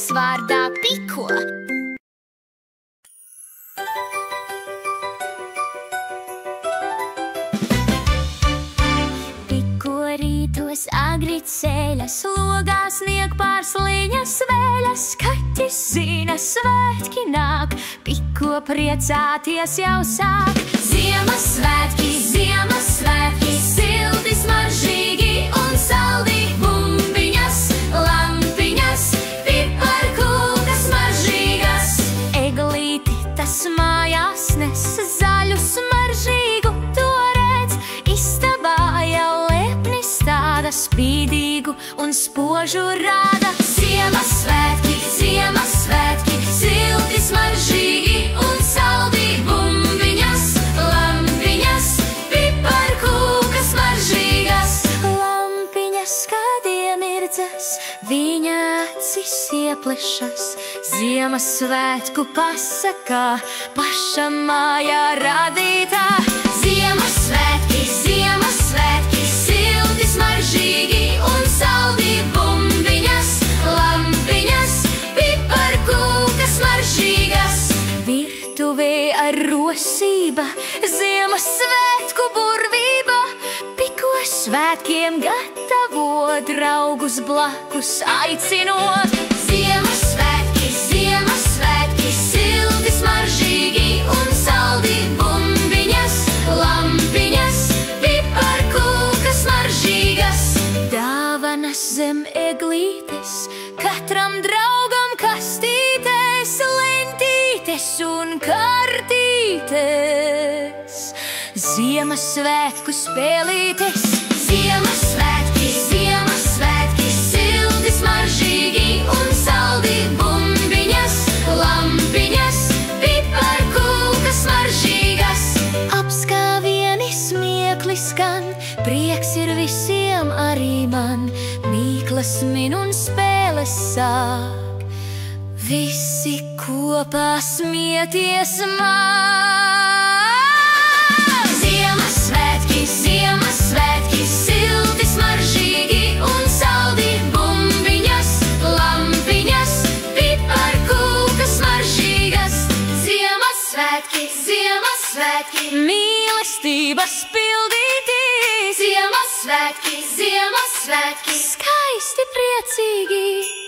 Ziemas vārdā Piko. Piko rītos agri ceļas, logā snieg pārsliņas vēļas. Kaķis zina, svētki nāk, Piko priecāties jau sāk. Ziemassvētki, Ziemassvētki, silti, smaržīgi un saldi. Bumbiņas, lampiņas, piparkūkas smaržīgas. Eglīti tas mājās nes, zaļu smaržīgu to redz. Istabā jau lepni stāda, spīdīgu un spožu rāda. Ziemassvētki, Ziemassvētki, silti, smaržīgi un saldi. Bumbiņas, lampiņas, piparkūkas smaržīgas. Lampiņas, kad iemirdzas, viņa acis ieplešas. Ziemassvētku pasakā, paša mājā radītā. Ziemassvētki, Ziemassvētki, silti, smaržīgi un saldi. Bumbiņas, lampiņas, piparkūkas smaržīgas. Virtuvē ar rosība, Ziemassvētku burvība. Piko svētkiem gatavo, draugus blakus aicinot. Ziemassvētki, Ziemassvētki, silti, smaržīgi un saldi. Bumbiņas, lampiņas, piparkūkas smaržīgas. Dāvanas zem eglītes, katram draugam kastītes, lentītes un kartītes. Ziemassvētku spēlītes. Ziemassvētki, Ziemassvētki, silti, smaržīgi un saldi. Bumbiņas, lampiņas, piparkūkas smaržīgas. Apskāvieni smiekli skan, prieks ir visiem, arī man. Mīklas min un spēles sāk, visi kopā smieties man. Ziemassvētki, Ziemassvētki, silti, smaržīgi un saldi. Bumbiņas, lampiņas, piparkūkas smaržīgas. Ziemassvētki, Ziemassvētki, mīlestības pildīti. Ziemassvētki, Ziemassvētki, skaisti, priecīgi.